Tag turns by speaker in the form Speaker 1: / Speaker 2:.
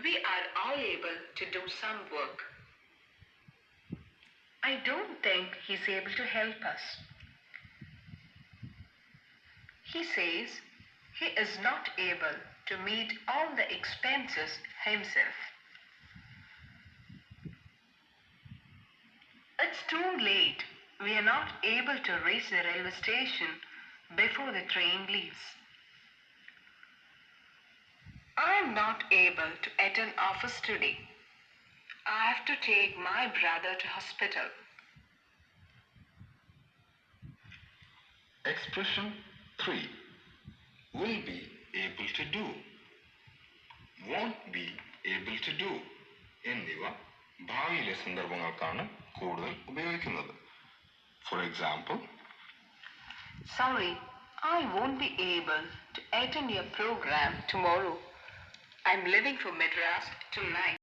Speaker 1: we are all able to do some work. I don't think he's able to help us. He says he is not able to meet all the expenses himself. It's too late. We are not able to reach the railway station before the train leaves. I am not able to attend office today. I have to take my brother to hospital.
Speaker 2: Expression 3. Will be able to do. Won't be able to do. എന്നിവ ഭാവിയിലെ സന്ദർഭങ്ങൾക്കാണ് കൂടുതൽ ഉപയോഗിക്കുന്നത്. For example,
Speaker 1: Sorry, I won't be able to attend your program tomorrow. I'm leaving for Madras tonight.